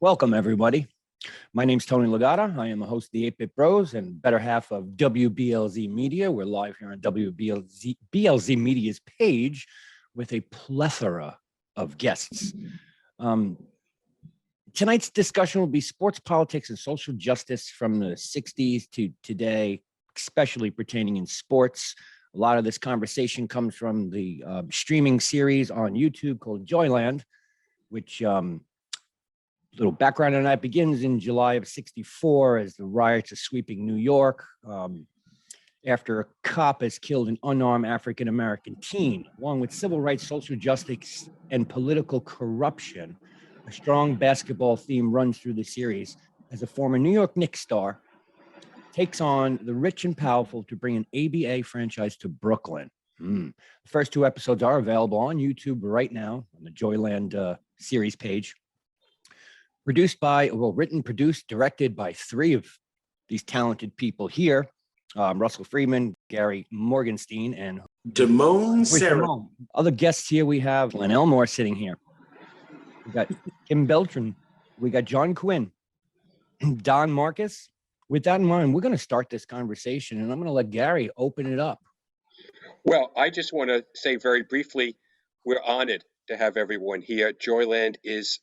Welcome, everybody. My name's Tony Lagotta. I am a host of the 8-Bit Bros and better half of WBLZ Media. We're live here on WBLZ Media's page with a plethora of guests. Tonight's discussion will be sports, politics, and social justice from the 60s to today, especially pertaining in sports. A lot of this conversation comes from the streaming series on YouTube called Joyland, which little background on that begins in July of '64 as the riots are sweeping New York after a cop has killed an unarmed African-American teen. Along with civil rights, social justice, and political corruption, a strong basketball theme runs through the series as a former New York Knicks star takes on the rich and powerful to bring an ABA franchise to Brooklyn. The first two episodes are available on YouTube right now on the Joyland series page. Written, produced, directed by three of these talented people here. Russell Friedman, Gary Morgenstein, and DeMone Seraphin. Other guests here, we have Len Elmore sitting here. We got Kim Belton. We got John Quinn, Don Markus. With that in mind, we're going to start this conversation, and I'm going to let Gary open it up. Well, I just want to say very briefly, we're honored to have everyone here. Joyland is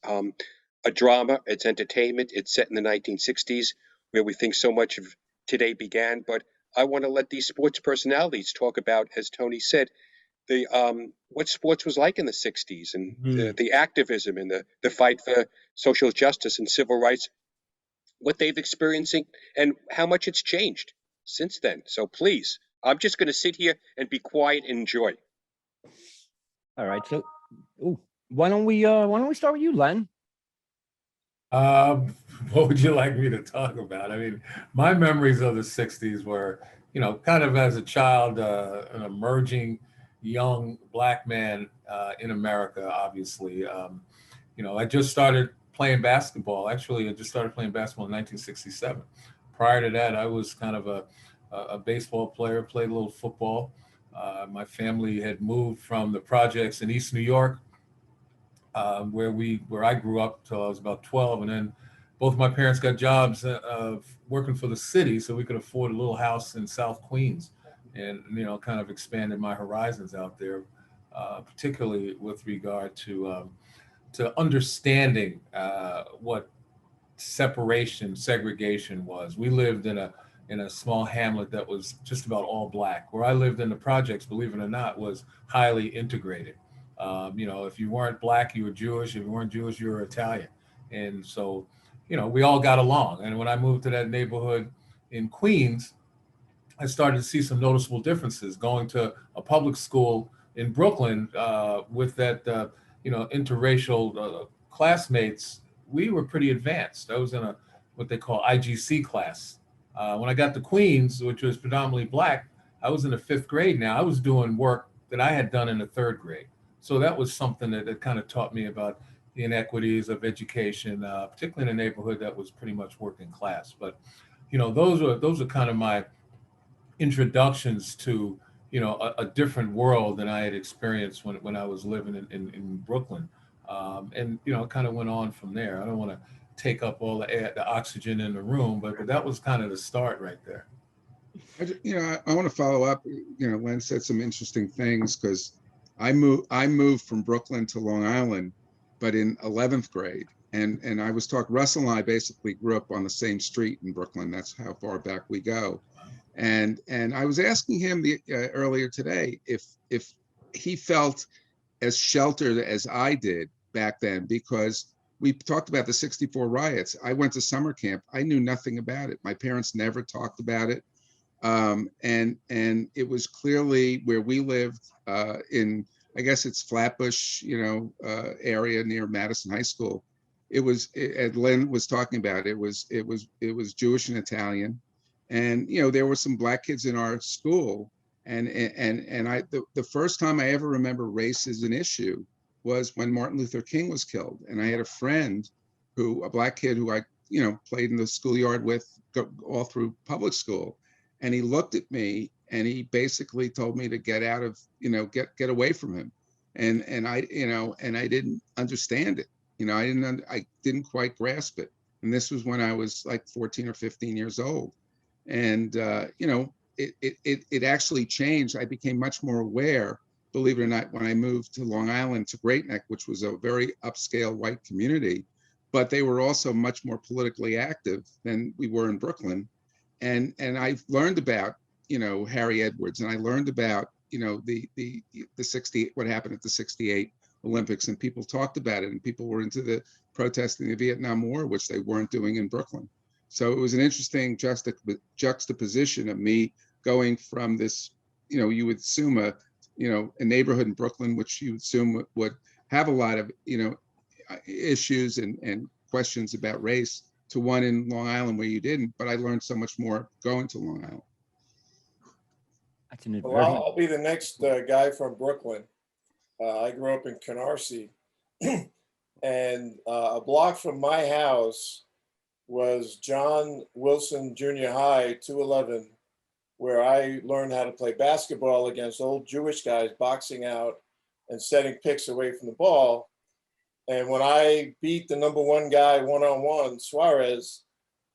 a drama, it's entertainment, it's set in the 1960s, where we think so much of today began. But I want to let these sports personalities talk about, as Tony said, the what sports was like in the 60s and the activism and the fight for social justice and civil rights, what they've experiencing and how much it's changed since then. So please, I'm just going to sit here and be quiet and enjoy. All right. So why don't we start with you, Len? What would you like me to talk about? I mean, my memories of the 60s were, kind of as a child, an emerging young black man in America, obviously. I just started playing basketball. Actually, I just started playing basketball in 1967. Prior to that, I was kind of a baseball player, played a little football. My family had moved from the projects in East New York, where I grew up till I was about 12, and then both my parents got jobs working for the city, so we could afford a little house in South Queens, and kind of expanded my horizons out there, particularly with regard to understanding what segregation was. We lived in a small hamlet that was just about all black. Where I lived in the projects, believe it or not, was highly integrated. If you weren't black, you were Jewish. If you weren't Jewish, you were Italian. And so, we all got along. And when I moved to that neighborhood in Queens, I started to see some noticeable differences. Going to a public school in Brooklyn with that, interracial classmates, we were pretty advanced. I was in what they call IGC class. When I got to Queens, which was predominantly black, I was in the 5th grade now. I was doing work that I had done in the 3rd grade. So that was something that kind of taught me about the inequities of education, particularly in a neighborhood that was pretty much working class. But, those are kind of my introductions to, a different world than I had experienced when I was living in Brooklyn. And kind of went on from there. I don't want to take up all the oxygen in the room, but that was kind of the start right there. I want to follow up. Len said some interesting things because I moved from Brooklyn to Long Island, but in 11th grade. And I was talking, Russell and I basically grew up on the same street in Brooklyn. That's how far back we go. And I was asking him earlier today if he felt as sheltered as I did back then, because we talked about the '64 riots. I went to summer camp. I knew nothing about it. My parents never talked about it. And it was clearly where we lived in, I guess it's Flatbush, area near Madison High School. It was, as Len was talking about, it was Jewish and Italian, and there were some black kids in our school, and the first time I ever remember race as an issue was when Martin Luther King was killed, and I had a friend a black kid who I played in the schoolyard with all through public school, and he looked at me and he basically told me to get out of get away from him, and I I didn't understand it. I didn't quite grasp it. And this was when I was like 14 or 15 years old. And, it actually changed. I became much more aware, believe it or not, when I moved to Long Island, to Great Neck, which was a very upscale white community, but they were also much more politically active than we were in Brooklyn. And I've learned about, Harry Edwards, and I learned about, the 60, what happened at the 68 Olympics, and people talked about it, and people were into the protesting the Vietnam War, which they weren't doing in Brooklyn. So it was an interesting juxtaposition of me going from this, you would assume a neighborhood in Brooklyn, which you assume would have a lot of, issues and questions about race, to one in Long Island where you didn't. But I learned so much more going to Long Island. That's an Well, I'll be the next guy from Brooklyn. I grew up in Canarsie, and a block from my house was John Wilson Junior High, 211, where I learned how to play basketball against old Jewish guys boxing out and setting picks away from the ball. And when I beat the #1 guy one-on-one, Suarez,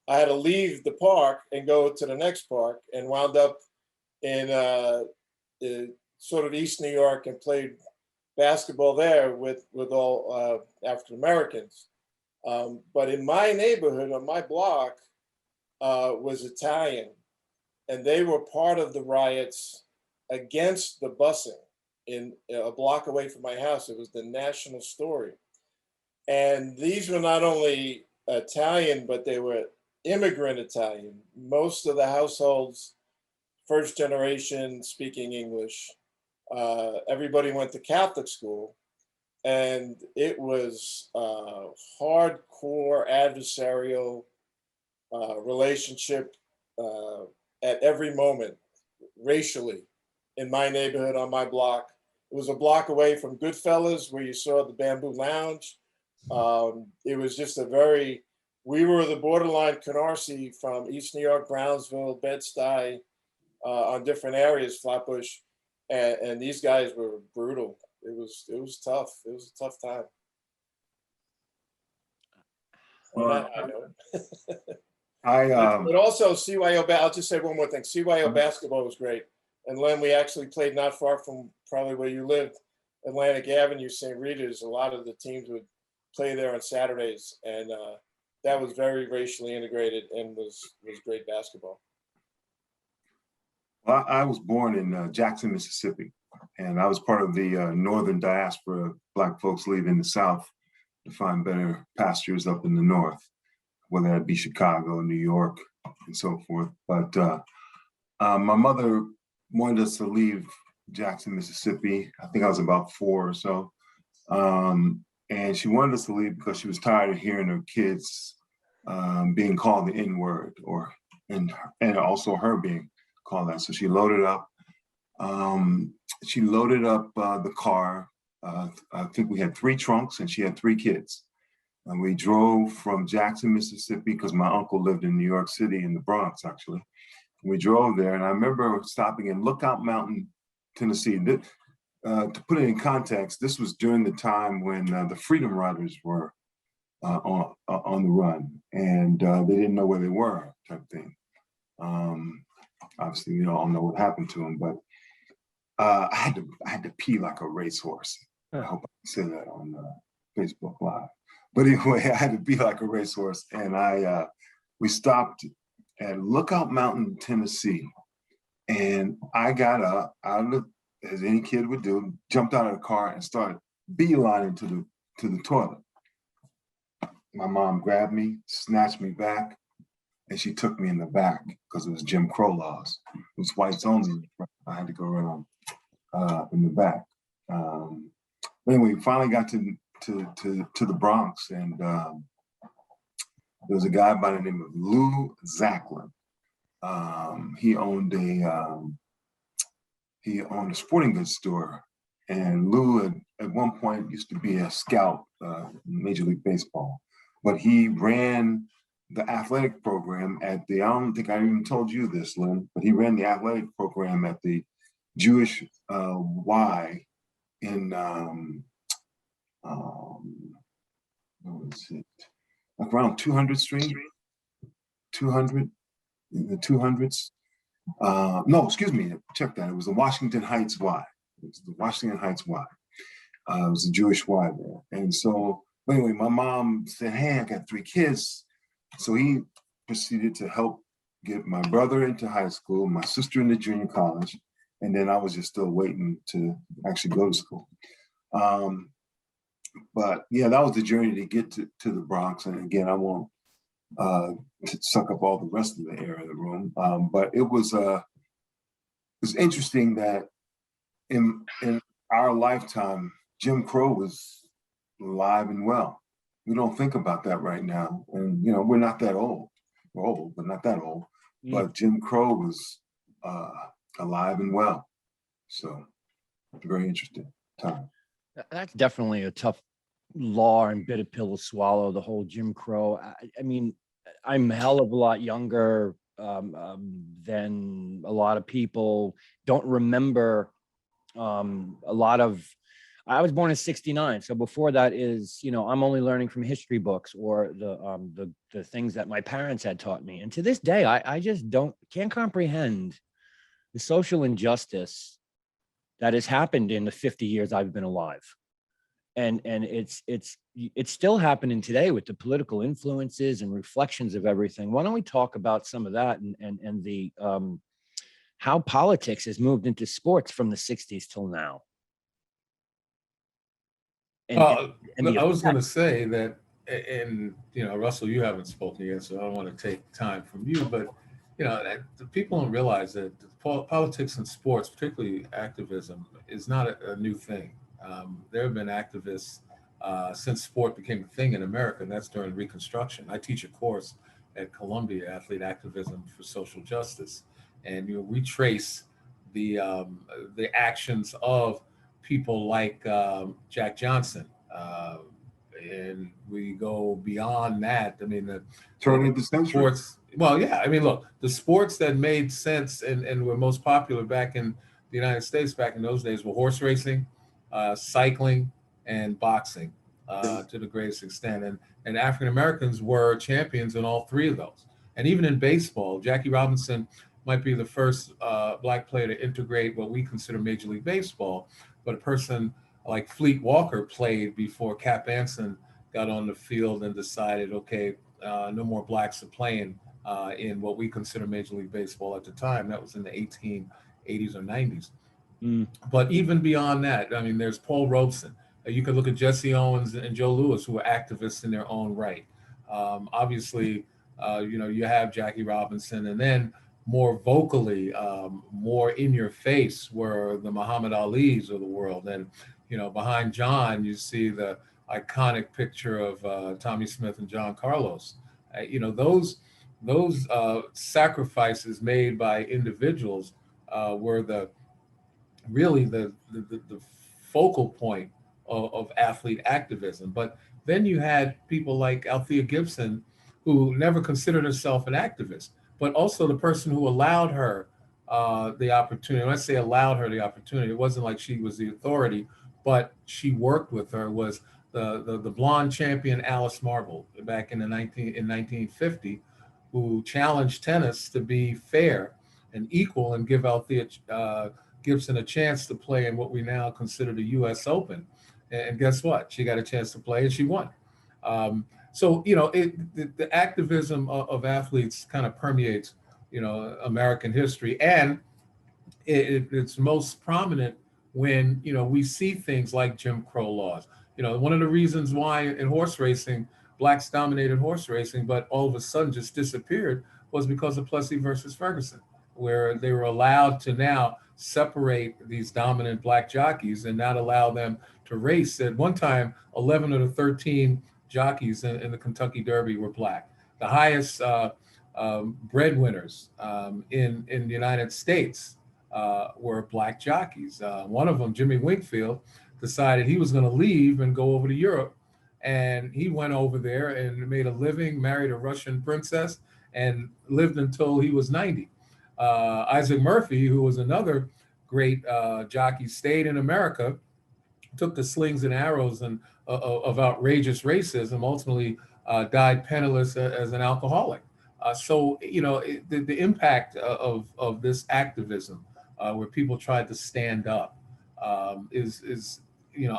I had to leave the park and go to the next park, and wound up in sort of East New York and played basketball there with all African Americans. But in my neighborhood, on my block, was Italian, and they were part of the riots against the busing in a block away from my house. It was the national story. And these were not only Italian, but they were immigrant Italian. Most of the households, first generation speaking English. Everybody went to Catholic school, and it was hardcore adversarial relationship at every moment, racially, in my neighborhood, on my block. It was a block away from Goodfellas, where you saw the Bamboo Lounge. It was just we were the borderline Canarsie from East New York, Brownsville, Bed-Stuy, on different areas, Flatbush, and these guys were brutal. It was tough. It was a tough time. Well, I know. But also CYO, I'll just say one more thing. CYO basketball was great. And Len, we actually played not far from probably where you lived, Atlantic Avenue, St. Rita's. A lot of the teams would play there on Saturdays, and that was very racially integrated and was great basketball. Well, I was born in Jackson, Mississippi, and I was part of the northern diaspora of Black folks leaving the South to find better pastures up in the North, whether that be Chicago, New York, and so forth. But my mother wanted us to leave Jackson, Mississippi. I think I was about 4 or so. And she wanted us to leave because she was tired of hearing her kids being called the N-word, and also her being called that. So she loaded up. The car. I think we had 3 trunks, and she had 3 kids. And we drove from Jackson, Mississippi, because my uncle lived in New York City, in the Bronx, actually. We drove there, and I remember stopping in Lookout Mountain, Tennessee. To put it in context, this was during the time when the Freedom Riders were on the run, and they didn't know where they were, type thing. Obviously, we all know what happened to them, but I had to pee like a racehorse. I hope I can say that on Facebook Live. But anyway, I had to be like a racehorse, and we stopped at Lookout Mountain, Tennessee, and I got up as any kid would do, jumped out of the car and started beelining to the toilet. My mom grabbed me, snatched me back, and she took me in the back because it was Jim Crow laws. It was whites only. I had to go around in the back. But anyway, we finally got to the Bronx, and there was a guy by the name of Lou Zachlin. He owned a sporting goods store, and Lou at one point used to be a scout, Major League Baseball, but he ran the athletic program at I don't think I even told you this, Len, but he ran the athletic program at the Jewish Y in what was it? Like around 200th Street, 200, in the 200s. No, excuse me, check that. It was the Washington Heights Y. It was the Washington Heights Y. It was a Jewish Y there. And so, anyway, my mom said, hey, I got 3 kids. So he proceeded to help get my brother into high school, my sister into junior college, and then I was just still waiting to actually go to school. But yeah, that was the journey to get to the Bronx. And again, I won't suck up all the rest of the air in the room. But it was interesting that in our lifetime, Jim Crow was alive and well. We don't think about that right now. And, you know, we're not that old. We're old, but not that old. But Jim Crow was alive and well. So very interesting time. That's definitely a tough law and bitter pill to swallow, the whole Jim Crow. I mean, I'm a hell of a lot younger than a lot of people. Don't remember a lot of, I was born in '69. So before that is, you know, I'm only learning from history books or the things that my parents had taught me. And to this day, I just can't comprehend the social injustice that has happened in the 50 years I've been alive. And it's still happening today with the political influences and reflections of everything. Why don't we talk about some of that and the how politics has moved into sports from the 60s till now? I was going to say that, and you know, Russell, you haven't spoken yet, so I don't want to take time from you, but you know, the people don't realize that politics and sports, particularly activism, is not a new thing. There have been activists since sport became a thing in America, and that's during Reconstruction. I teach a course at Columbia, Athlete Activism for Social Justice, and you know, we trace the actions of people like Jack Johnson, and we go beyond that. I mean, the Turn of the century. Sports. Well, yeah. I mean, look, the sports that made sense and were most popular back in the United States back in those days were horse racing, cycling, and boxing to the greatest extent. And African Americans were champions in all 3 of those. And even in baseball, Jackie Robinson might be the first Black player to integrate what we consider Major League Baseball, but a person like Fleet Walker played before Cap Anson got on the field and decided, okay, no more Blacks are playing in what we consider Major League Baseball at the time. That was in the 1880s or 90s. But even beyond that, I mean, there's Paul Robeson. You could look at Jesse Owens and Joe Louis, who were activists in their own right. Obviously, you know, you have Jackie Robinson, and then more vocally, more in your face were the Muhammad Alis of the world. And, you know, behind John, you see the iconic picture of Tommie Smith and John Carlos. You know, those sacrifices made by individuals were really the focal point of athlete activism. But then you had people like Althea Gibson, who never considered herself an activist, but also the person who allowed her the opportunity. When I say allowed her the opportunity, it wasn't like she was the authority, but she worked with her, was the blonde champion Alice Marble back in 1950, who challenged tennis to be fair and equal and give Althea Gibson a chance to play in what we now consider the U.S. Open. And guess what? She got a chance to play and she won. So, you know, the activism of athletes kind of permeates, you know, American history. And it's most prominent when, you know, we see things like Jim Crow laws. You know, one of the reasons why in horse racing, Blacks dominated horse racing, but all of a sudden just disappeared, was because of Plessy versus Ferguson, where they were allowed to now separate these dominant Black jockeys and not allow them to race. At one time, 11 of the 13 jockeys in the Kentucky Derby were Black. The highest breadwinners in the United States were Black jockeys. One of them, Jimmy Winkfield, decided he was going to leave and go over to Europe. And he went over there and made a living, married a Russian princess, and lived until he was 90. Isaac Murphy, who was another great jockey, stayed in America took the slings and arrows and of outrageous racism, ultimately died penniless as an alcoholic. So, the impact of this activism, where people tried to stand up, is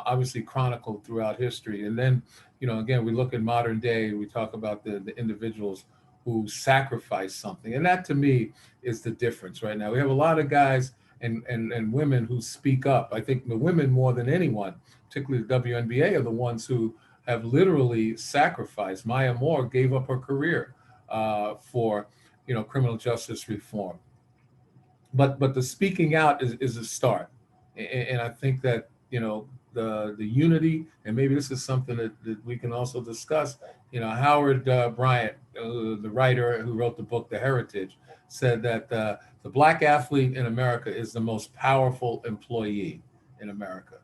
obviously chronicled throughout history. And then, again, we look at modern day, we talk about the individuals who sacrifice something. And that, to me, is the difference right now. We have a lot of guys and women who speak up. I think the women, more than anyone, particularly the WNBA, are the ones who have literally sacrificed. Maya Moore gave up her career for criminal justice reform. But the speaking out is a start. And I think that, the unity, and maybe this is something that we can also discuss. Howard Bryant, the writer who wrote the book, The Heritage, said that the Black athlete in America is the most powerful employee in America.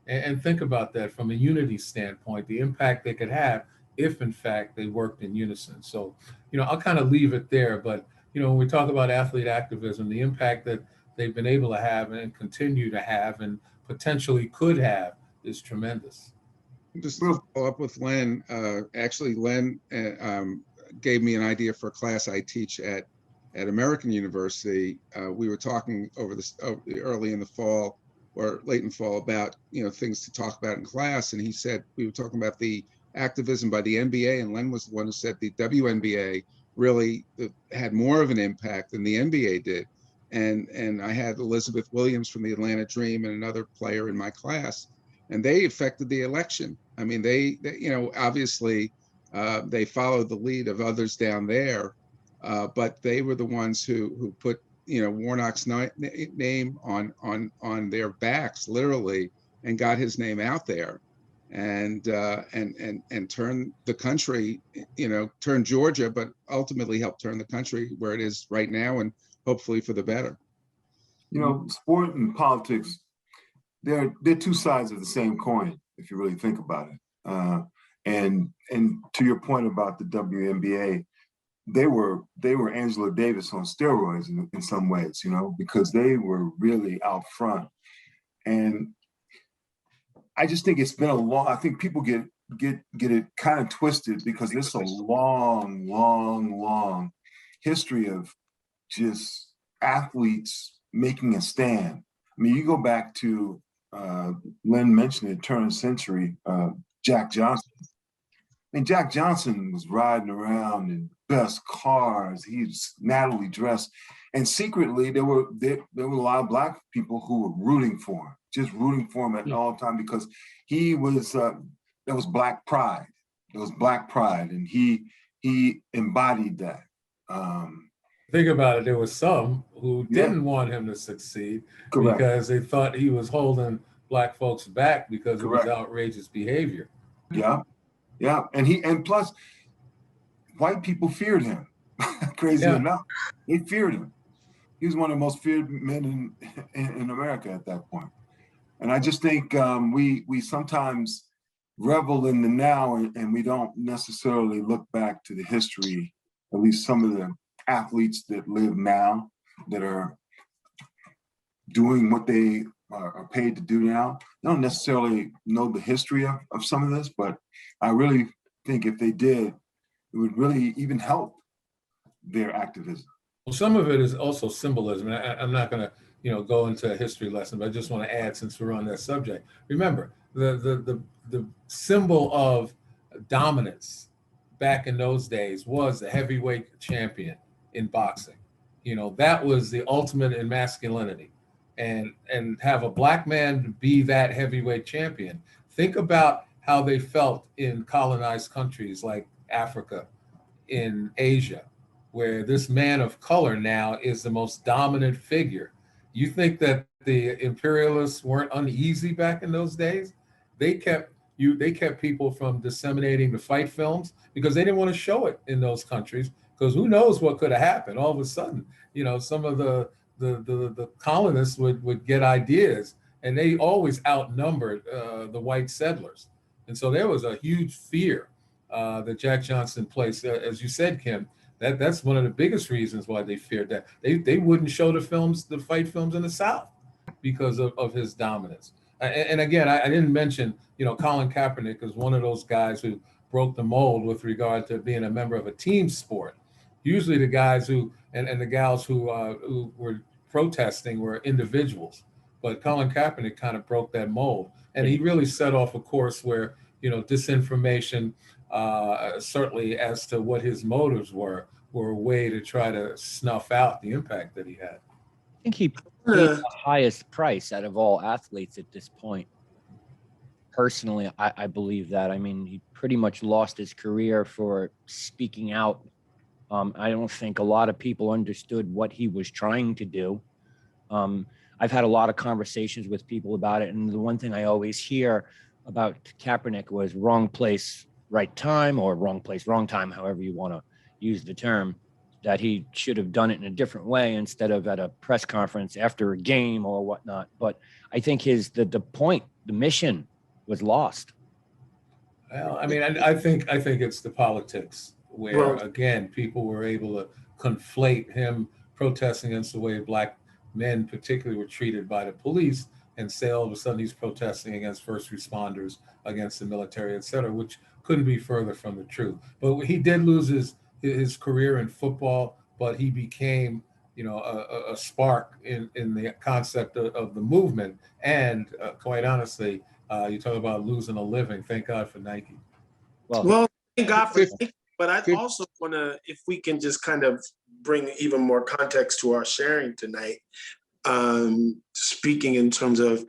And think about that from a unity standpoint, the impact they could have if, in fact, they worked in unison. So, I'll kind of leave it there. But, when we talk about athlete activism, the impact that they've been able to have and continue to have and potentially could have is tremendous. Just to follow up with Len, actually, Len gave me an idea for a class I teach at American University. We were talking early in the fall or late in fall about things to talk about in class, and he said we were talking about the activism by the NBA, and Len was the one who said the WNBA really had more of an impact than the NBA did. And I had Elizabeth Williams from the Atlanta Dream and another player in my class, and they affected the election. I mean, they obviously they followed the lead of others down there, but they were the ones who put Warnock's name on their backs, literally, and got his name out there, and turn the country, turn Georgia, but ultimately help turn the country where it is right now, and hopefully for the better. Sport and politics, they're two sides of the same coin, if you really think about it. And to your point about the WNBA, they were Angela Davis on steroids in some ways, because they were really out front. And I just think it's been I think people get it kind of twisted, because there's a long, long, long history of just athletes making a stand. I mean, you go back to Len mentioned it, turn of the century, Jack Johnson. I mean, Jack Johnson was riding around in best cars. He was nattily dressed, and secretly there were a lot of Black people who were rooting for him, just rooting for him at all time, because he was there was Black pride. There was Black pride, and he embodied that. Think about it. There were some who didn't want him to succeed. Correct. Because they thought he was holding Black folks back because Correct. Of his outrageous behavior. Yeah. And plus, white people feared him. Crazy enough, they feared him. He was one of the most feared men in America at that point. And I just think we sometimes revel in the now, and we don't necessarily look back to the history. At least some of the athletes that live now, that are doing what they are paid to do now, they don't necessarily know the history of some of this, but I really think if they did, it would really even help their activism. Well, some of it is also symbolism. And I'm not going to, go into a history lesson, but I just want to add, since we're on that subject. Remember, the symbol of dominance back in those days was the heavyweight champion in boxing. That was the ultimate in masculinity. And have a Black man be that heavyweight champion. Think about how they felt in colonized countries like Africa, in Asia, where this man of color now is the most dominant figure. You think that the imperialists weren't uneasy back in those days? They kept people from disseminating the fight films because they didn't want to show it in those countries, because who knows what could have happened. All of a sudden, some of the colonists would get ideas, and they always outnumbered the white settlers. And so there was a huge fear that Jack Johnson placed, as you said, Kim. That's one of the biggest reasons why they feared that. They wouldn't show the fight films in the South because of his dominance. And again, I didn't mention, Colin Kaepernick is one of those guys who broke the mold with regard to being a member of a team sport. Usually the guys and the gals who were protesting were individuals, but Colin Kaepernick kind of broke that mold. And he really set off a course where, disinformation, certainly as to what his motives were a way to try to snuff out the impact that he had. I think he paid the highest price out of all athletes at this point. Personally, I believe that. I mean, he pretty much lost his career for speaking out. I don't think a lot of people understood what he was trying to do. I've had a lot of conversations with people about it, and the one thing I always hear about Kaepernick was wrong place, right time, or wrong place, wrong time, however you want to use the term, that he should have done it in a different way instead of at a press conference after a game or whatnot. But I think the point, the mission was lost. Well, I mean, I think it's the politics where, again, people were able to conflate him protesting against the way Black men particularly were treated by the police and say all of a sudden he's protesting against first responders, against the military, et cetera, which couldn't be further from the truth. But he did lose his career in football, but he became, a spark in the concept of the movement. And quite honestly, you talk about losing a living. Thank God for Nike. Well, thank God for Nike. But I also want to, if we can just kind of bring even more context to our sharing tonight, speaking in terms of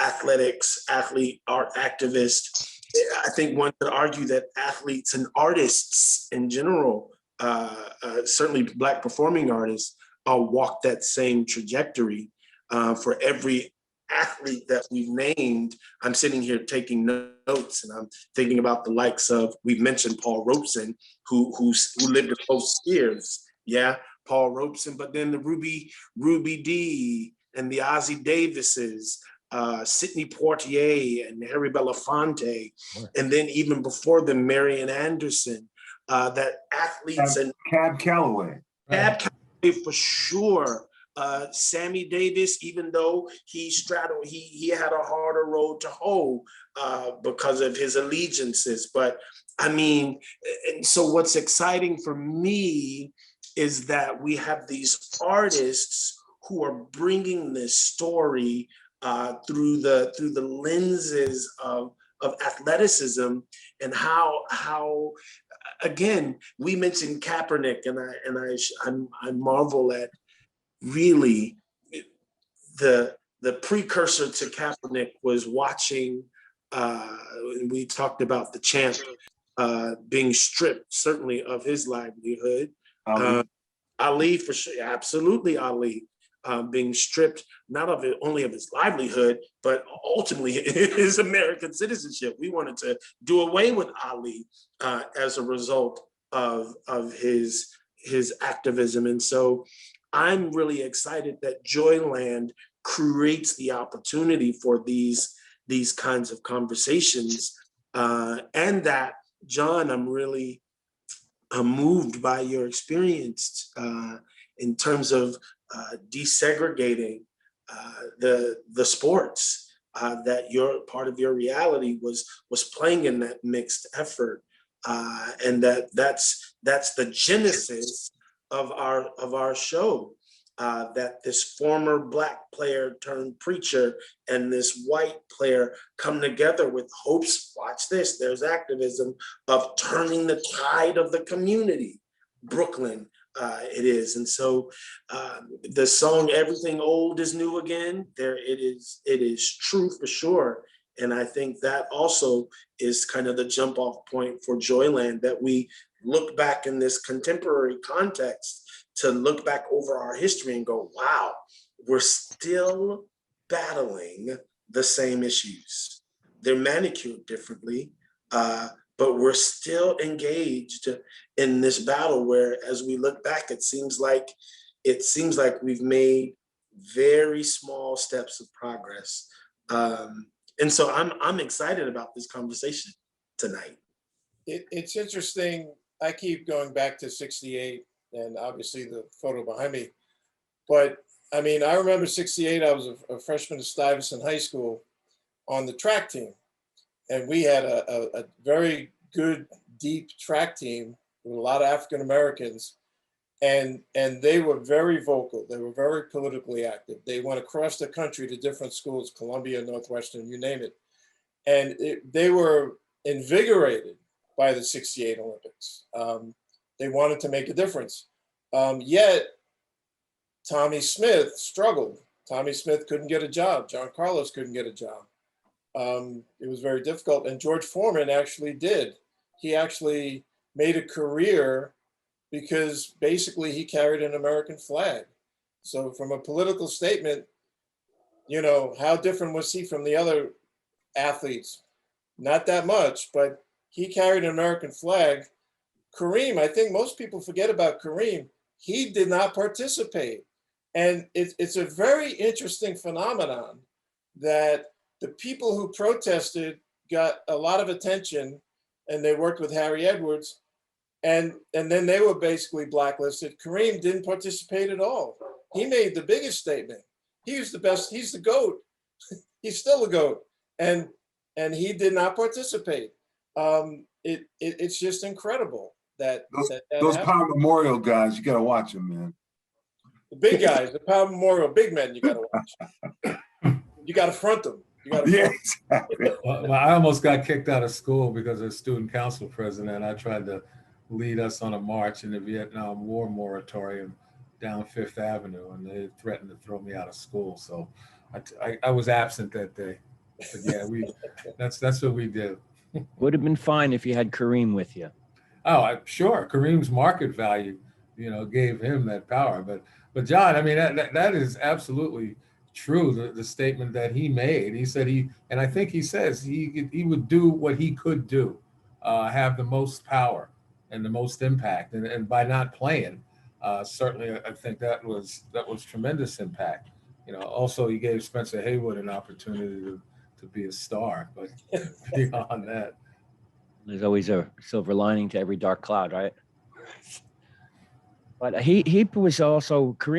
athletics, athlete, art activist, I think one could argue that athletes and artists in general, certainly Black performing artists, walk that same trajectory. For every athlete that we've named, I'm sitting here taking notes, and I'm thinking about the likes of, we've mentioned Paul Robeson, who lived at both spheres. Yeah, Paul Robeson, but then the Ruby Dee and the Ozzie Davises, Sidney Poitier and Harry Belafonte, and then even before them, Marian Anderson, that athletes and Cab Calloway. Cab Calloway for sure. Sammy Davis, even though he had a harder road to hoe because of his allegiances. But I mean, and so what's exciting for me is that we have these artists who are bringing this story through the lenses of athleticism, and how again, we mentioned Kaepernick, and I marvel at really the precursor to Kaepernick was watching, we talked about the champ being stripped certainly of his livelihood. Ali for sure, absolutely Ali, being stripped not of only of his livelihood, but ultimately his American citizenship. We wanted to do away with Ali as a result of his activism. And so I'm really excited that Joyland creates the opportunity for these kinds of conversations, and that, John, I'm really moved by your experience in terms of desegregating the sports, that your part of your reality was playing in that mixed effort, and that's the genesis of our show, that this former Black player turned preacher and this white player come together with hopes, watch this, there's activism, of turning the tide of the community. Brooklyn, it is. And so the song "Everything Old is New Again," it is true for sure. And I think that also is kind of the jump off point for Joyland, that we look back in this contemporary context to look back over our history and go, wow, we're still battling the same issues. They're manicured differently, but we're still engaged in this battle where, as we look back, it seems like we've made very small steps of progress. And so I'm excited about this conversation tonight. It's interesting. I keep going back to '68 and obviously the photo behind me. But I mean, I remember '68, I was a freshman at Stuyvesant High School. on the track team. And we had a very good, deep track team with a lot of African Americans. And they were very vocal. They were very politically active. They went across the country to different schools, Columbia, Northwestern, you name it. And they were invigorated by the '68 Olympics. They wanted to make a difference. Yet, Tommie Smith struggled. Tommie Smith couldn't get a job. John Carlos couldn't get a job. It was very difficult. And George Foreman actually did. He actually made a career because basically he carried an American flag. So from a political statement, you know, how different was he from the other athletes? Not that much, but he carried an American flag. Kareem, I think most people forget about Kareem. He did not participate. And it's a very interesting phenomenon that the people who protested got a lot of attention, and they worked with Harry Edwards, and then they were basically blacklisted. Kareem didn't participate at all. He made the biggest statement. He was the best, he's the GOAT. He's still the GOAT. And he did not participate. It's just incredible that those happened. Power Memorial guys, you gotta watch them, man. The big guys, the Power Memorial big men, you gotta watch. You gotta front them. You gotta Yeah, front exactly. Well, I almost got kicked out of school because as student council president, I tried to lead us on a march in the Vietnam War moratorium down Fifth Avenue, and they threatened to throw me out of school. So I was absent that day. But yeah, that's what we did. Would have been fine if you had Kareem with you. Oh, sure. Kareem's market value, you know, gave him that power. But John, I mean, that is absolutely true. The statement that he made, he said and I think he says he would do what he could do, have the most power and the most impact. And by not playing, certainly I think that was tremendous impact. You know, also he gave Spencer Haywood an opportunity to be a star, but beyond that. There's always a silver lining to every dark cloud, right? But Kareem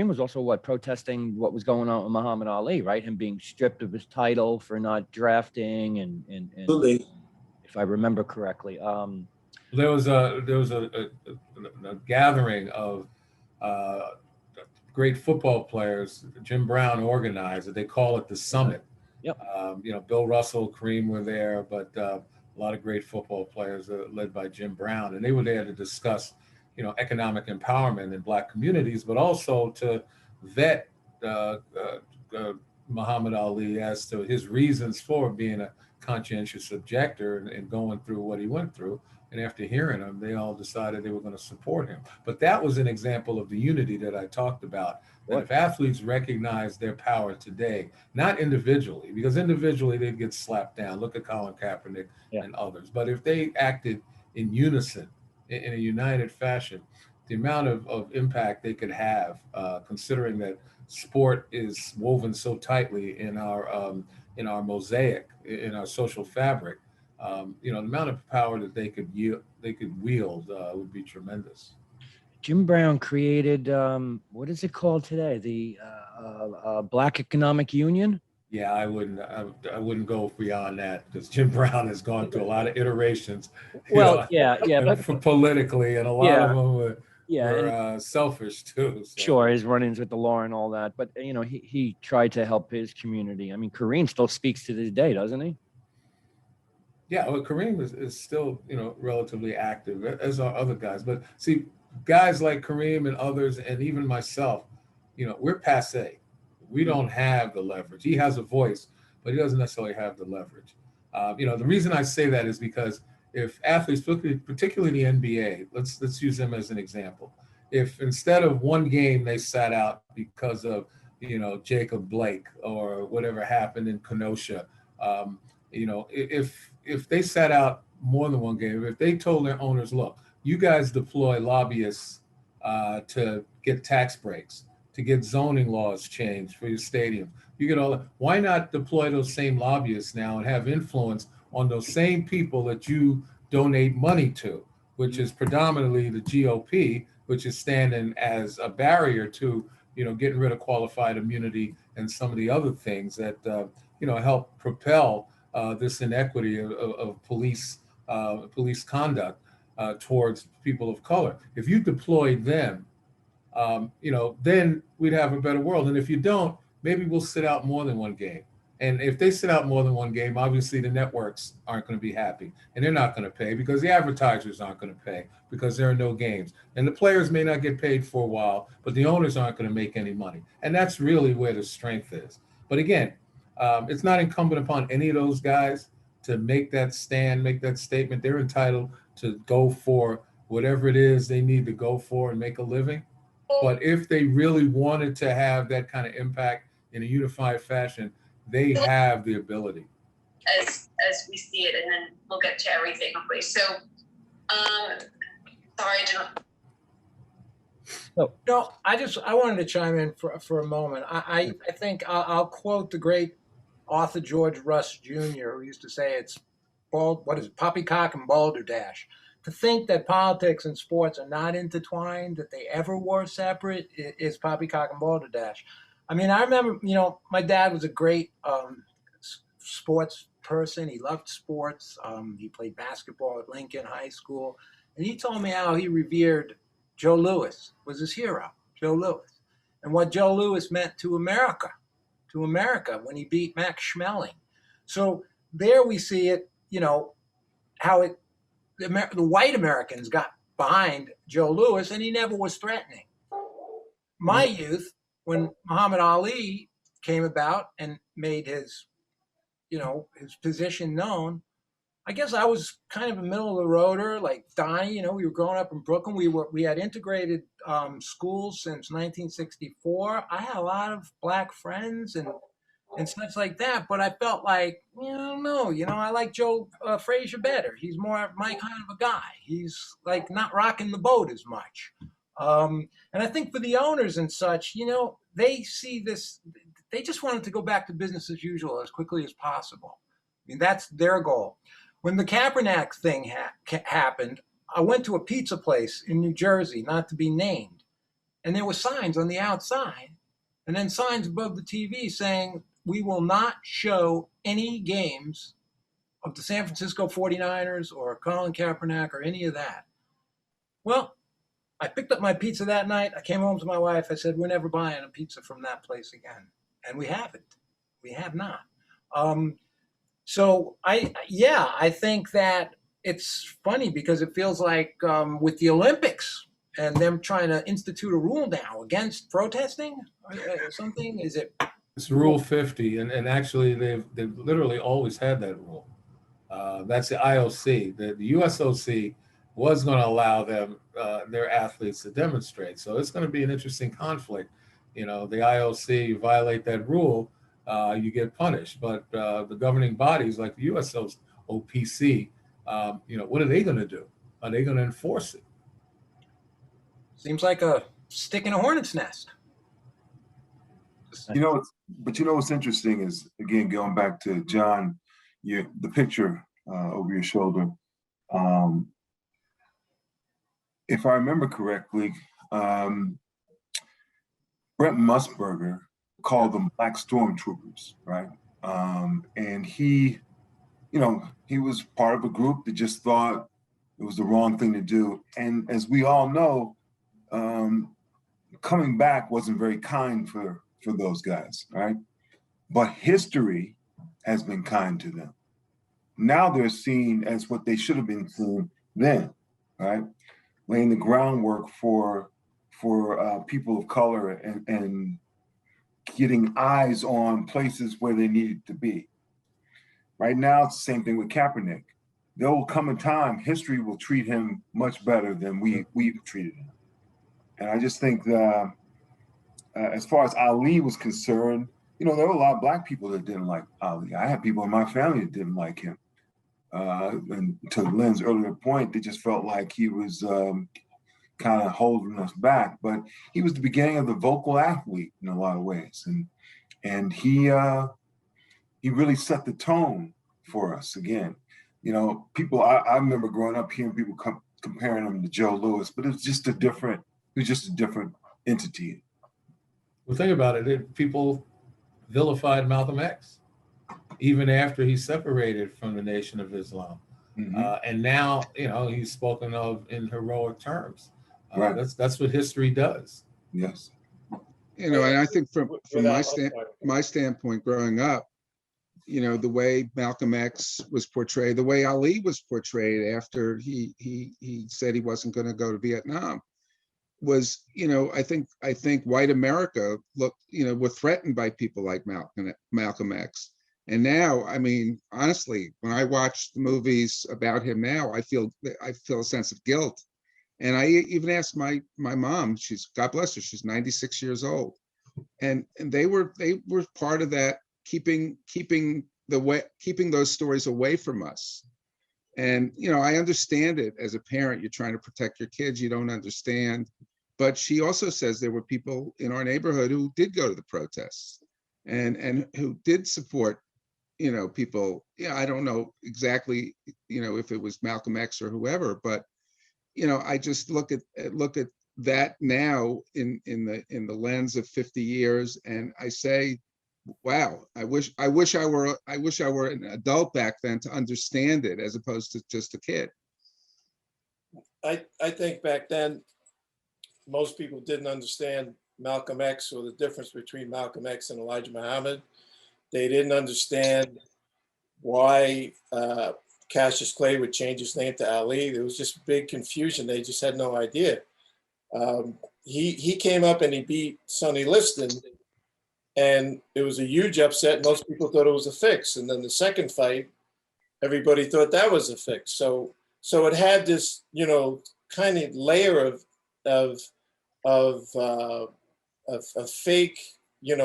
was also protesting what was going on with Muhammad Ali, right? Him being stripped of his title for not drafting and if I remember correctly. There was a gathering of great football players. Jim Brown organized it. They call it the Summit. Yep. You know, Bill Russell, Kareem were there, but a lot of great football players led by Jim Brown, and they were there to discuss, you know, economic empowerment in Black communities, but also to vet Muhammad Ali as to his reasons for being a conscientious objector and going through what he went through. And after hearing him, they all decided they were going to support him. But that was an example of the unity that I talked about. That if athletes recognize their power today, not individually, because individually they'd get slapped down. Look at Colin Kaepernick and others. But if they acted in unison, in a united fashion, the amount of impact they could have, considering that sport is woven so tightly in our mosaic, in our social fabric, you know, the amount of power that they could wield would be tremendous. Jim Brown created, what is it called today? The Black Economic Union? Yeah, I wouldn't go beyond that because Jim Brown has gone through a lot of iterations. Well, but for politically, and a lot of them were selfish too. So. Sure, his run-ins with the law and all that, but you know, he tried to help his community. I mean, Kareem still speaks to this day, doesn't he? Yeah, well, Kareem is still, you know, relatively active, as are other guys. But see, guys like Kareem and others, and even myself, you know, we're passé. We don't have the leverage. He has a voice, but he doesn't necessarily have the leverage. You know, the reason I say that is because if athletes, particularly in the NBA, let's use them as an example. If instead of one game they sat out because of, you know, Jacob Blake or whatever happened in Kenosha, you know, if they sat out more than one game, if they told their owners, look, you guys deploy lobbyists to get tax breaks, to get zoning laws changed for your stadium, you get all that. Why not deploy those same lobbyists now and have influence on those same people that you donate money to, which is predominantly the GOP, which is standing as a barrier to, you know, getting rid of qualified immunity and some of the other things that, you know, help propel this inequity of police conduct towards people of color. If you deployed them, then we'd have a better world. And if you don't, maybe we'll sit out more than one game. And if they sit out more than one game, obviously the networks aren't going to be happy, and they're not going to pay because the advertisers aren't going to pay because there are no games. And the players may not get paid for a while, but the owners aren't going to make any money. And that's really where the strength is. But again, it's not incumbent upon any of those guys to make that stand, make that statement. They're entitled to go for whatever it is they need to go for and make a living. But if they really wanted to have that kind of impact in a unified fashion, they have the ability. As we see it, and then we'll get to everything. Okay, so, sorry, John. No, I wanted to chime in for a moment. I think I'll quote the great author George Russ Jr., who used to say it's poppycock and balderdash. To think that politics and sports are not intertwined, that they ever were separate, is poppycock and balderdash. I mean, I remember, my dad was a great sports person. He loved sports. He played basketball at Lincoln High School. And he told me how he revered Joe Louis, was his hero, Joe Louis, and what Joe Louis meant to America when he beat Max Schmeling. So there we see it, how the white Americans got behind Joe Louis, and he never was threatening. My youth, when Muhammad Ali came about and made his position known, I guess I was kind of a middle of the roader, like Donnie. We were growing up in Brooklyn. We had integrated schools since 1964. I had a lot of black friends and such like that, but I felt like, I like Joe Frazier better. He's more my kind of a guy. He's like not rocking the boat as much. And I think for the owners and such, they see this, they just want it to go back to business as usual as quickly as possible. I mean, that's their goal. When the Kaepernick thing happened, I went to a pizza place in New Jersey, not to be named, and there were signs on the outside and then signs above the TV saying, we will not show any games of the San Francisco 49ers or Colin Kaepernick or any of that. Well, I picked up my pizza that night. I came home to my wife. I said, we're never buying a pizza from that place again. And we haven't. We have not. So I think that it's funny because it feels like with the Olympics and them trying to institute a rule now against protesting or something, is it? It's Rule 50, and actually they've literally always had that rule. That's the IOC. The USOC was going to allow them, their athletes to demonstrate. So it's going to be an interesting conflict. The IOC, you violate that rule, you get punished. But the governing bodies like the USOPC, what are they going to do? Are they going to enforce it? Seems like a stick in a hornet's nest. What's interesting is, again, going back to John, the picture over your shoulder. If I remember correctly, Brent Musburger called them Black Stormtroopers, right? And he was part of a group that just thought it was the wrong thing to do. And as we all know, coming back wasn't very kind for those guys, right? But history has been kind to them. Now they're seen as what they should have been seen then, right? Laying the groundwork for people of color and getting eyes on places where they needed to be. Right now, it's the same thing with Kaepernick. There will come a time, history will treat him much better than we've treated him. And I just think that as far as Ali was concerned, there were a lot of Black people that didn't like Ali. I had people in my family that didn't like him. And to Len's earlier point, they just felt like he was kind of holding us back. But he was the beginning of the vocal athlete in a lot of ways. And he really set the tone for us again. People, I remember growing up hearing people comparing him to Joe Louis, but it was just a different entity. Well, think about it. People vilified Malcolm X. even after he separated from the Nation of Islam. And now, he's spoken of in heroic terms. Right. That's what history does. Yes. And I think from Without- my standpoint, growing up, the way Malcolm X was portrayed, the way Ali was portrayed after he said he wasn't going to go to Vietnam, was, I think white America were threatened by people like Malcolm X. And now, I mean, honestly, when I watch the movies about him now, I feel a sense of guilt. And I even asked my mom, God bless her, she's 96 years old. And they were part of that, keeping those stories away from us. And, I understand it as a parent, you're trying to protect your kids, you don't understand. But she also says there were people in our neighborhood who did go to the protests and who did support, people. I don't know exactly, if it was Malcolm X or whoever, but, I just look at that now in the lens of 50 years, and I say, wow, I wish I were an adult back then to understand it as opposed to just a kid. I think back then, most people didn't understand Malcolm X or the difference between Malcolm X and Elijah Muhammad. They didn't understand why Cassius Clay would change his name to Ali. There was just big confusion. They just had no idea. He came up and he beat Sonny Liston, and it was a huge upset. Most people thought it was a fix. And then the second fight, everybody thought that was a fix. So it had this, kind of layer of a fake,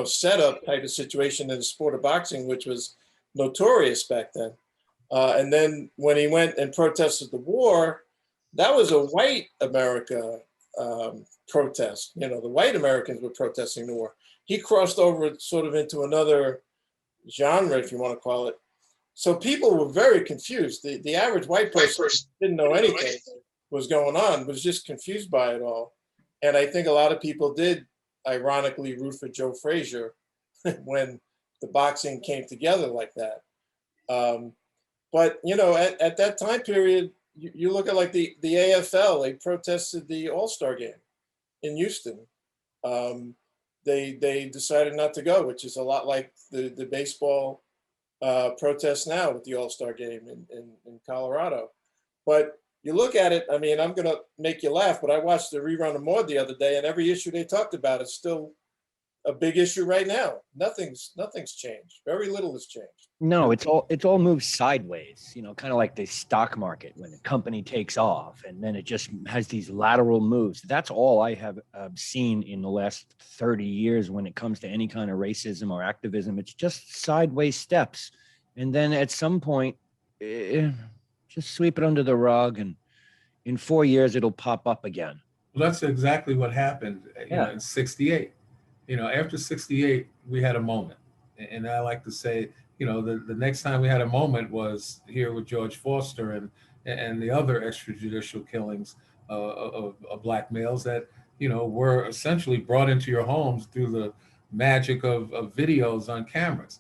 setup type of situation in the sport of boxing, which was notorious back then. And then when he went and protested the war, that was a white America protest. The white Americans were protesting the war. He crossed over sort of into another genre, if you want to call it. So people were very confused. The average white person didn't know anything was going on, was just confused by it all. And I think a lot of people did, ironically, root for Joe Frazier when the boxing came together like that. But, at that time period, you look at like the AFL, they protested the All-Star game in Houston. They decided not to go, which is a lot like the baseball protest now with the All-Star game in Colorado. But you look at it, I mean, I'm going to make you laugh, but I watched the rerun of Maude the other day, and every issue they talked about is still a big issue right now. Nothing's changed. Very little has changed. No, it's all moved sideways, kind of like the stock market when a company takes off and then it just has these lateral moves. That's all I have seen in the last 30 years when it comes to any kind of racism or activism. It's just sideways steps. And then at some point, just sweep it under the rug, and in 4 years, it'll pop up again. Well, that's exactly what happened in 68. After 68, we had a moment. And I like to say, the next time we had a moment was here with George Foster and the other extrajudicial killings of Black males that, were essentially brought into your homes through the magic of videos on cameras.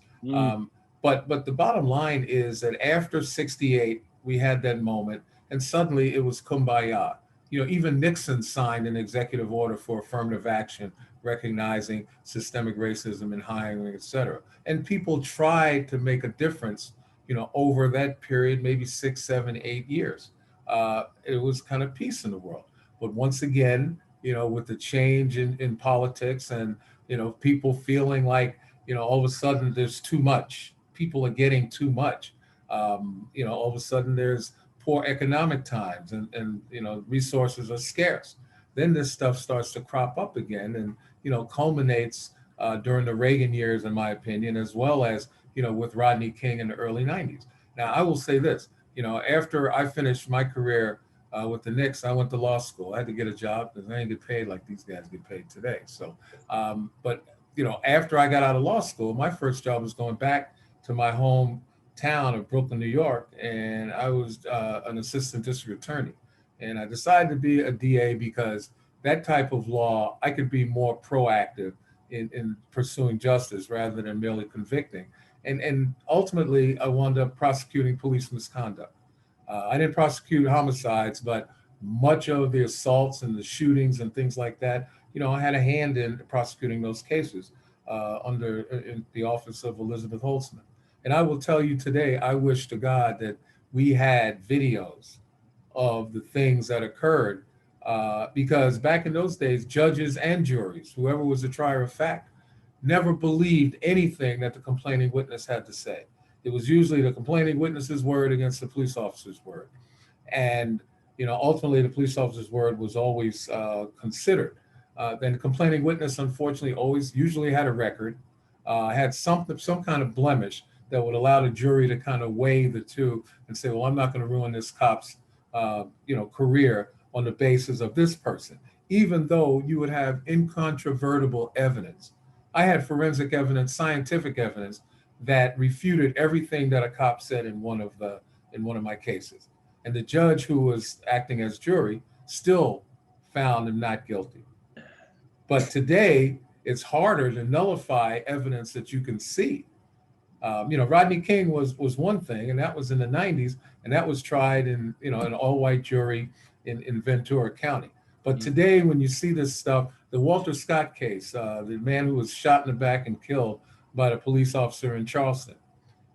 But the bottom line is that after 68, we had that moment, and suddenly it was kumbaya. Even Nixon signed an executive order for affirmative action, recognizing systemic racism in hiring, et cetera. And people tried to make a difference, over that period, maybe 6, 7, 8 years. It was kind of peace in the world. But once again, with the change in politics and, people feeling like, all of a sudden there's too much. People are getting too much. All of a sudden there's poor economic times and resources are scarce. Then this stuff starts to crop up again and, culminates during the Reagan years, in my opinion, as well as, with Rodney King in the early 90s. Now, I will say this, after I finished my career with the Knicks, I went to law school. I had to get a job because I didn't get paid like these guys get paid today. So, but, after I got out of law school, my first job was going back to my hometown of Brooklyn, New York, and I was an assistant district attorney. And I decided to be a DA because that type of law, I could be more proactive in pursuing justice rather than merely convicting. And ultimately, I wound up prosecuting police misconduct. I didn't prosecute homicides, but much of the assaults and the shootings and things like that, I had a hand in prosecuting those cases in the office of Elizabeth Holtzman. And I will tell you today, I wish to God that we had videos of the things that occurred, because back in those days, judges and juries, whoever was the trier of fact, never believed anything that the complaining witness had to say. It was usually the complaining witness's word against the police officer's word. And, ultimately the police officer's word was always considered. Then the complaining witness, unfortunately, usually had a record, had some kind of blemish that would allow the jury to kind of weigh the two and say, well, I'm not going to ruin this cop's, career on the basis of this person, even though you would have incontrovertible evidence. I had forensic evidence, scientific evidence that refuted everything that a cop said in one of my cases. And the judge who was acting as jury still found him not guilty. But today, it's harder to nullify evidence that you can see. Rodney King was one thing, and that was in the 90s, and that was tried in, an all-white jury in Ventura County. But today, when you see this stuff, the Walter Scott case, the man who was shot in the back and killed by the police officer in Charleston,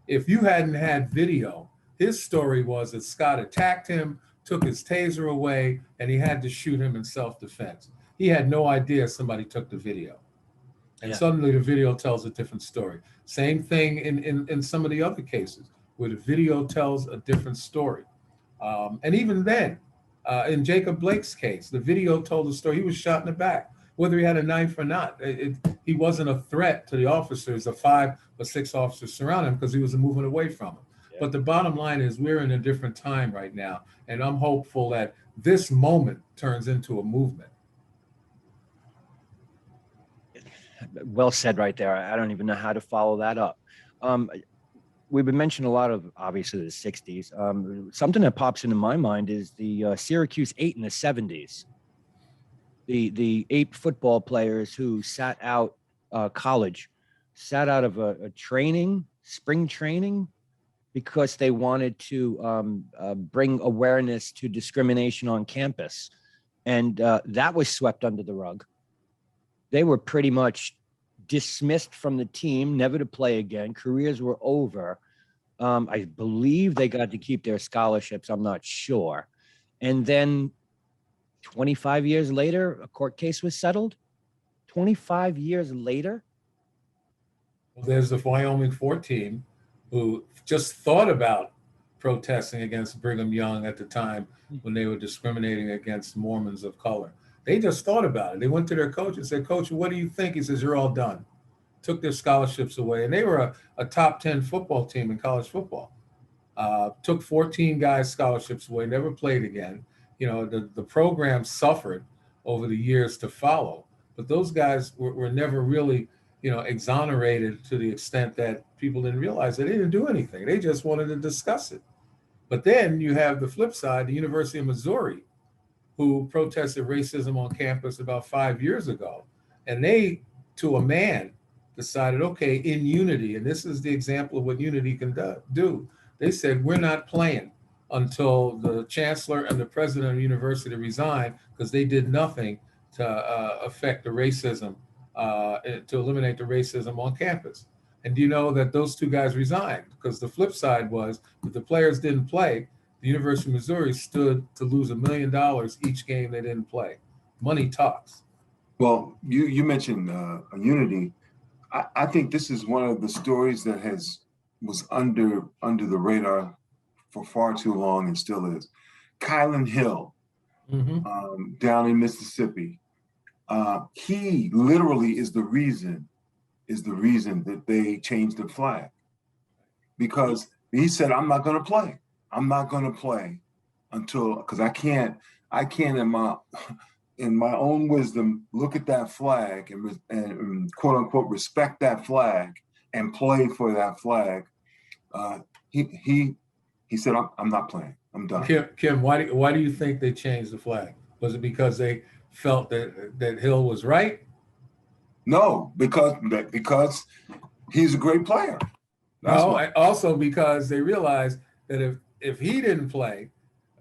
if you hadn't had video, his story was that Scott attacked him, took his taser away, and he had to shoot him in self-defense. He had no idea somebody took the video. And suddenly the video tells a different story. Same thing in some of the other cases where the video tells a different story. And even then, in Jacob Blake's case, the video told the story. He was shot in the back, whether he had a knife or not. He wasn't a threat to the officers. The 5 or 6 officers surrounded him because he was moving away from them. Yeah. But the bottom line is we're in a different time right now. And I'm hopeful that this moment turns into a movement. Well said right there. I don't even know how to follow that up. We've been mentioning a lot of, obviously, the 60s. Something that pops into my mind is the Syracuse 8 in the 70s. The 8 football players who sat out college, sat out of a spring training, because they wanted to bring awareness to discrimination on campus. And that was swept under the rug. They were pretty much dismissed from the team, never to play again. Careers were over. I believe they got to keep their scholarships. I'm not sure. And then 25 years later, a court case was settled. 25 years later. There's the Wyoming 4 team who just thought about protesting against Brigham Young at the time when they were discriminating against Mormons of color. They just thought about it. They went to their coach and said, Coach, what do you think? He says, you're all done. Took their scholarships away. And they were a top 10 football team in college football. Took 14 guys' scholarships away, never played again. The program suffered over the years to follow. But those guys were never really, exonerated to the extent that people didn't realize that they didn't do anything. They just wanted to discuss it. But then you have the flip side, the University of Missouri, who protested racism on campus about 5 years ago. And they, to a man, decided, okay, in unity, and this is the example of what unity can do. They said, we're not playing until the chancellor and the president of the university resign, because they did nothing to affect the racism, to eliminate the racism on campus. And do you know that those 2 guys resigned? Because the flip side was, if the players didn't play, the University of Missouri stood to lose $1 million each game they didn't play. Money talks. Well, you mentioned unity. I think this is one of the stories that was under the radar for far too long and still is. Kylan Hill, down in Mississippi. He literally is the reason that they changed the flag, because he said, I'm not going to play. I'm not going to play because I can't in my own wisdom look at that flag and quote unquote respect that flag and play for that flag. He said, I'm not playing. I'm done. Kim, why do you think they changed the flag? Was it because they felt that Hill was right? No, because he's a great player. That's No, why. also because they realized that if he didn't play,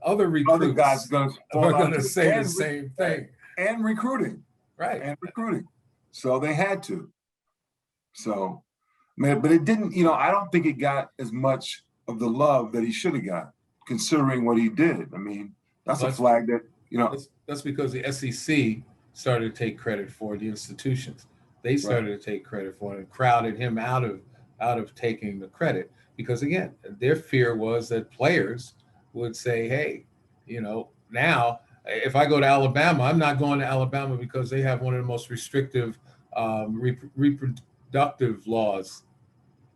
other Other guys recruits are are going going to say the same thing. And recruiting. Right. And recruiting. So they had to. So, man, but it didn't, I don't think it got as much of the love that he should have got, considering what he did. I mean, that's a flag that, That's because the SEC started to take credit for the institutions. They started to take credit for it and crowded him out of taking the credit. Because again, their fear was that players would say, hey, now if I go to Alabama, I'm not going to Alabama because they have one of the most restrictive reproductive laws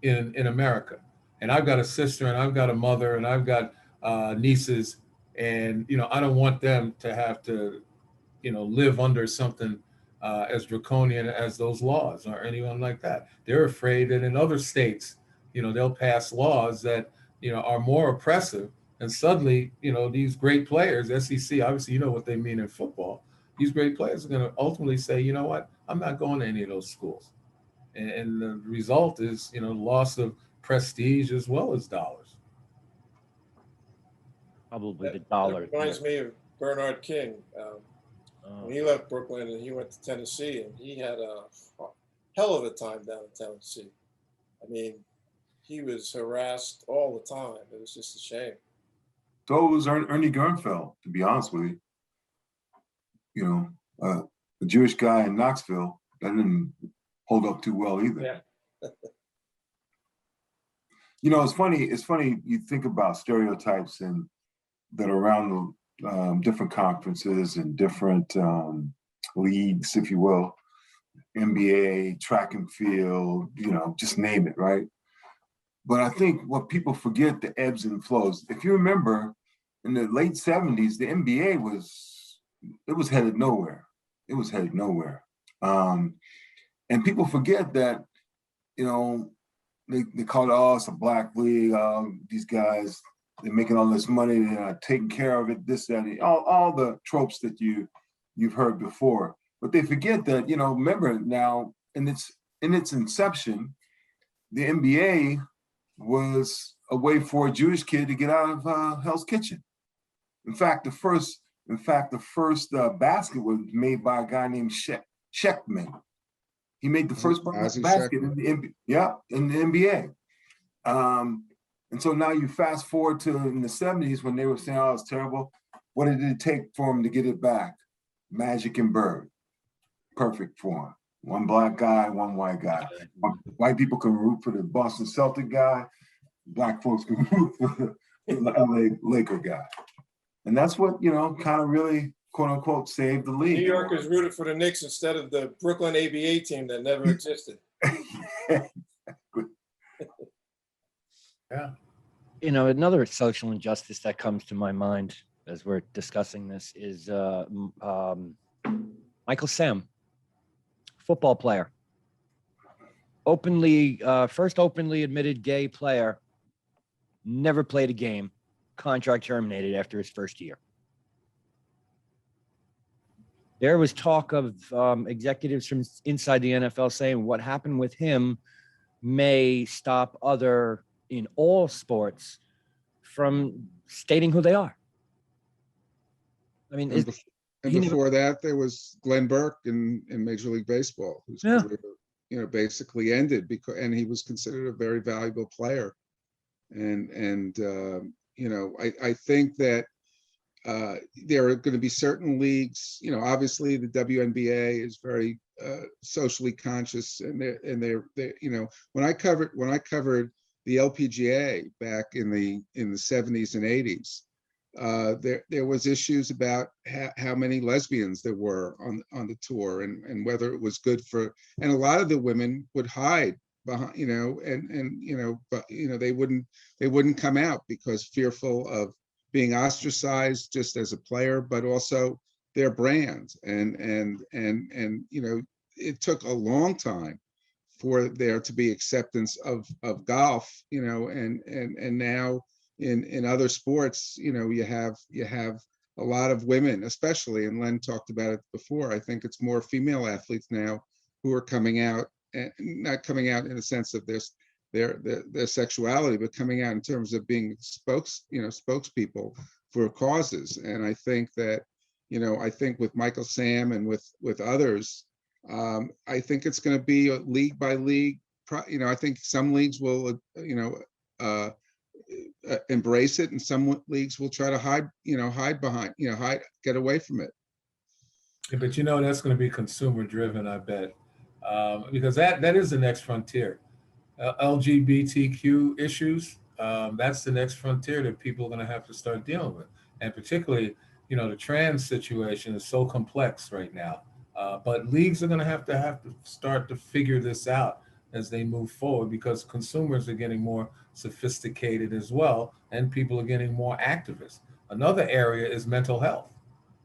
in America. And I've got a sister and I've got a mother and I've got nieces, and I don't want them to have to live under something as draconian as those laws or anyone like that. They're afraid that in other states, they'll pass laws that are more oppressive, and suddenly these great players, SEC, obviously what they mean in football, these great players are going to ultimately say, you know what, I'm not going to any of those schools. And the result is loss of prestige as well as dollars. Probably the dollar. That reminds me of Bernard King. When he left Brooklyn and he went to Tennessee, and he had a hell of a time down in Tennessee. I mean, he was harassed all the time. It was just a shame. So it was Ernie Gernfeld, to be honest with you. A Jewish guy in Knoxville, that didn't hold up too well either. Yeah. It's funny. You think about stereotypes and that are around the different conferences and different leagues, if you will, NBA, track and field, just name it, right? But I think what people forget, the ebbs and flows. If you remember, in the late 70s, the NBA was headed nowhere. It was headed nowhere. And people forget that, they call it, it's a black league. These guys, they're making all this money, they're taking care of it, this, that, and all the tropes that you've heard before. But they forget that, remember now, in its inception, the NBA was a way for a Jewish kid to get out of Hell's Kitchen. In fact, the first basket was made by a guy named Sheckman. He made the first basket in the NBA. And so now you fast forward to in the 70s when they were saying, oh, it's terrible. What did it take for him to get it back? Magic and Bird. Perfect for him. One black guy, one white guy. White people can root for the Boston Celtic guy. Black folks can root for the LA Laker guy. And that's what, kind of really, quote unquote, saved the league. New Yorkers rooted for the Knicks instead of the Brooklyn ABA team that never existed. Yeah. Another social injustice that comes to my mind as we're discussing this is Michael Sam, football player, first openly admitted gay player, never played a game, contract terminated after his first year. There was talk of executives from inside the NFL saying what happened with him may stop other in all sports from stating who they are. I mean, before that, there was Glenn Burke in Major League Baseball, whose career, basically ended and he was considered a very valuable player. And I think that there are going to be certain leagues, obviously the WNBA is very socially conscious, and they're when I covered the LPGA back in the 70s and 80s, there was issues about how many lesbians there were on the tour, and whether it was good for, and a lot of the women would hide behind, but they wouldn't come out because fearful of being ostracized just as a player, but also their brand. And it took a long time for there to be acceptance of golf, and now in other sports, you have a lot of women, especially, and Len talked about it before, I think it's more female athletes now who are coming out, and not coming out in the sense of their sexuality, but coming out in terms of being spokespeople for causes. And I think that, I think with Michael Sam and with others, I think it's going to be a league by league. I think some leagues will, embrace it, and some leagues will try to hide behind, get away from it. Yeah, but that's going to be consumer driven, I bet, because that is the next frontier. LGBTQ issues, that's the next frontier that people are going to have to start dealing with, and particularly, the trans situation is so complex right now. But leagues are going to have to start to figure this out as they move forward, because consumers are getting more sophisticated as well, and people are getting more activist. Another area is mental health.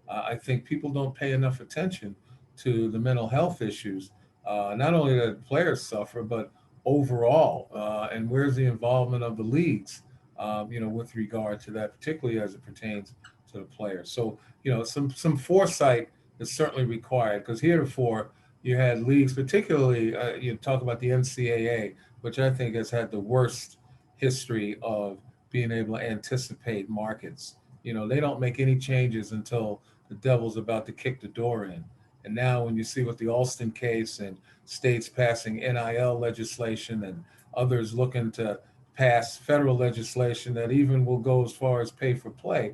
I think people don't pay enough attention to the mental health issues, not only that players suffer, but overall, and where's the involvement of the leagues, with regard to that, particularly as it pertains to the players. So, some foresight is certainly required, because heretofore you had leagues, particularly you talk about the NCAA, which I think has had the worst history of being able to anticipate markets. They don't make any changes until the devil's about to kick the door in. And now when you see with the Alston case and states passing NIL legislation and others looking to pass federal legislation that even will go as far as pay for play,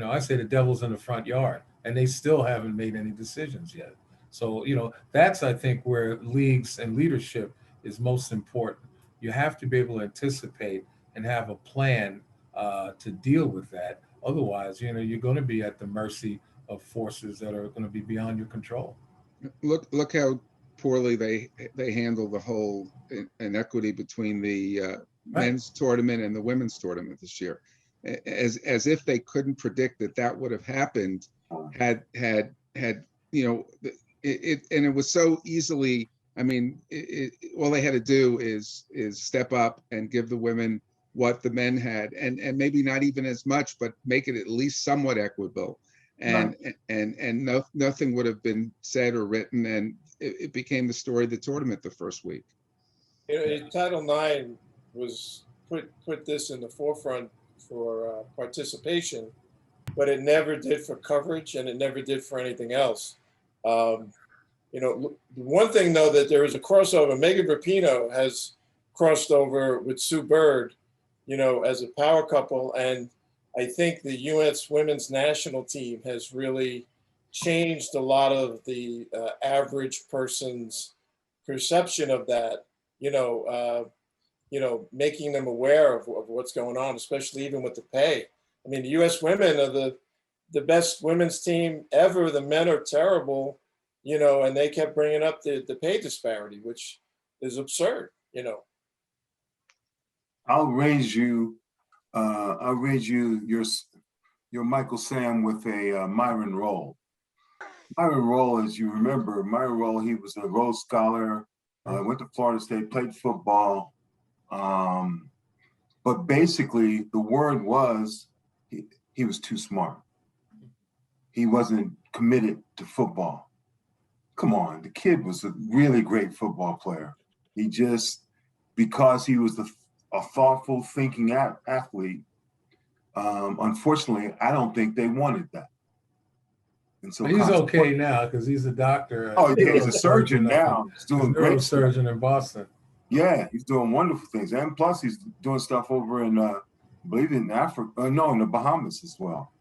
I say the devil's in the front yard, and they still haven't made any decisions yet. So, that's, I think, where leagues and leadership is most important. You have to be able to anticipate and have a plan to deal with that. Otherwise, you're going to be at the mercy of forces that are going to be beyond your control. Look how poorly they handle the whole inequity between the men's tournament and the women's tournament this year, as if they couldn't predict that would have happened had it was so easily. I mean, all they had to do is step up and give the women what the men had, and maybe not even as much, but make it at least somewhat equitable. And nothing would have been said or written, and it became the story of the tournament the first week. Title IX was put this in the forefront for participation, but it never did for coverage, and it never did for anything else. One thing though, that there is a crossover. Megan Rapinoe has crossed over with Sue Bird, as a power couple, and I think the U.S. women's national team has really changed a lot of the average person's perception of that. Making them aware of what's going on, especially even with the pay. I mean, the U.S. women are the best women's team ever. The men are terrible, and they kept bringing up the pay disparity, which is absurd, I'll raise you your Michael Sam with a Myron Rolle. Myron Rolle, as you remember, he was a Rhodes Scholar, went to Florida State, played football. But basically the word was he was too smart. He wasn't committed to football. Come on, the kid was a really great football player. He just, because he was a thoughtful, thinking athlete, unfortunately, I don't think they wanted that. And so he's okay now because he's a doctor. Oh, yeah, he's a surgeon now. He's doing great. Surgeon in Boston. Yeah, he's doing wonderful things, and plus he's doing stuff over in, I believe in Africa. No, in the Bahamas as well.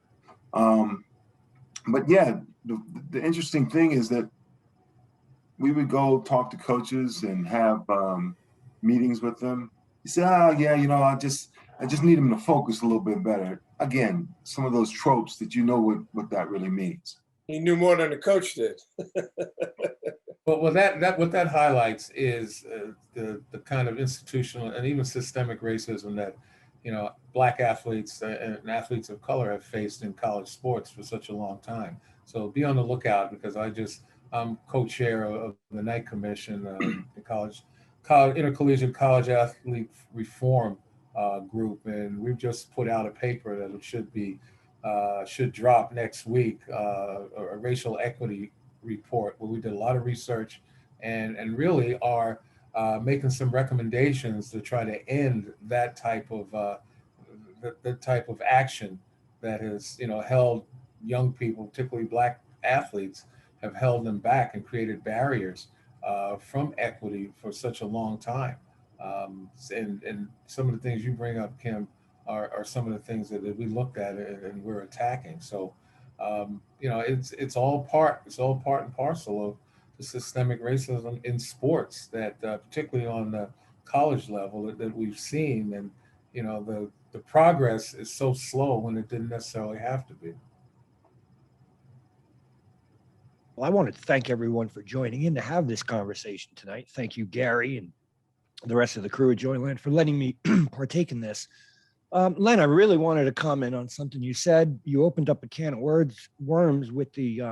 But yeah, the interesting thing is that we would go talk to coaches and have meetings with them. He said, I just need him to focus a little bit better. Again, some of those tropes that what that really means. He knew more than the coach did. But what that highlights is the kind of institutional and even systemic racism that Black athletes and athletes of color have faced in college sports for such a long time. So be on the lookout, because I'm co-chair of the Knight Commission, the college intercollegiate college athlete reform group, and we've just put out a paper that should drop next week, a racial equity report, where we did a lot of research and really are making some recommendations to try to end that type of action that has, held young people, particularly Black athletes, have held them back and created barriers from equity for such a long time. And some of the things you bring up, Kim, are some of the things that we looked at and we're attacking. So, it's all part and parcel of the systemic racism in sports that, particularly on the college level, that we've seen. And, the progress is so slow when it didn't necessarily have to be. Well, I want to thank everyone for joining in to have this conversation tonight. Thank you, Gary, and the rest of the crew at Joyland for letting me partake in this. Len, I really wanted to comment on something you said. You opened up a can of worms with the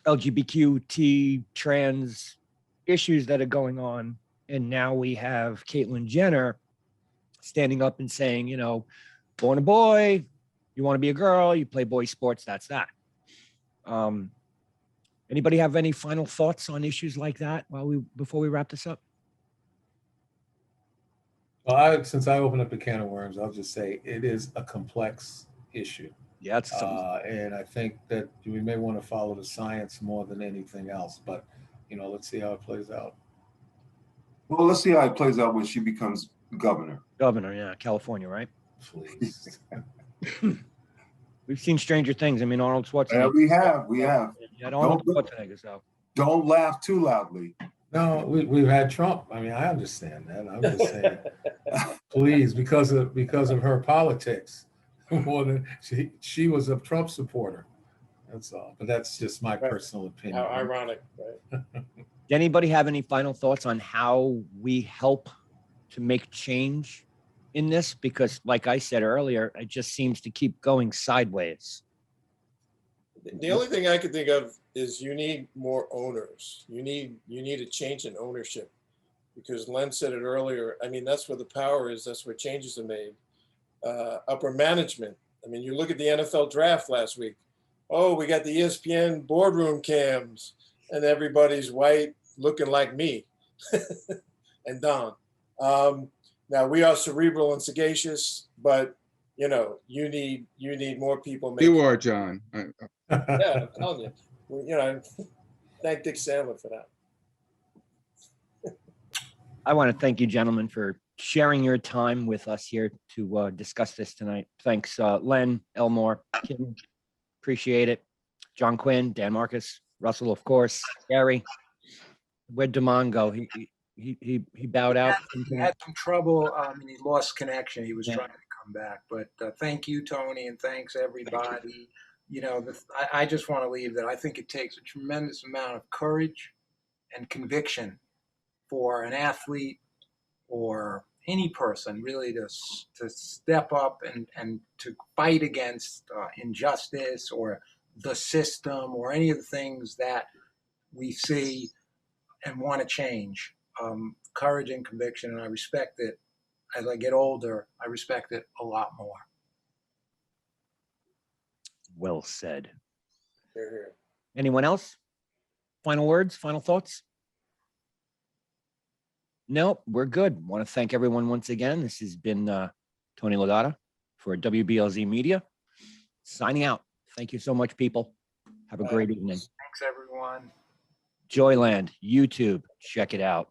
LGBTQ trans issues that are going on. And now we have Caitlyn Jenner standing up and saying, born a boy, you want to be a girl, you play boy sports, that's that. Anybody have any final thoughts on issues like that before we wrap this up? Well, since I opened up a can of worms, I'll just say it is a complex issue. Yeah, it's and I think that we may want to follow the science more than anything else. But let's see how it plays out. Well, let's see how it plays out when she becomes governor. Governor, yeah, California, right? Please. We've seen stranger things. I mean, Arnold Schwarzenegger. Yeah, we have. Yeah, Arnold Schwarzenegger. So don't laugh too loudly. No, we've had Trump. I mean, I understand that. I'm just saying, please, because of her politics, more than she was a Trump supporter. That's all. But that's just my personal opinion. How ironic, right? Does anybody have any final thoughts on how we help to make change in this? Because like I said earlier, it just seems to keep going sideways. The only thing I could think of is you need more owners. You need a change in ownership, because Len said it earlier. I mean, that's where the power is. That's where changes are made. Upper management. I mean, you look at the NFL draft last week. Oh, we got the ESPN boardroom cams and everybody's white looking like me and Don. Now we are cerebral and sagacious, but you need more people. You are, John. Yeah, I'm telling you. Thank Dick Sandler for that. I want to thank you, gentlemen, for sharing your time with us here to discuss this tonight. Thanks, Len Elmore, Kim, appreciate it. John Quinn, Dan Markus, Russell, of course, Gary. Where'd DeMone go? He bowed out. He had some trouble and he lost connection. He was trying to come back. But thank you, Tony, and thanks everybody. I just want to leave that I think it takes a tremendous amount of courage and conviction for an athlete or any person really to step up and to fight against injustice or the system or any of the things that we see and want to change. Courage and conviction, and I respect it. As I get older, I respect it a lot more. Well said. Here. Anyone else? Final words, final thoughts? No, we're good. Want to thank everyone once again. This has been Tony Lagotta for WBLZ Media. Signing out. Thank you so much, people. Have a great evening. Thanks, everyone. Joyland, YouTube, check it out.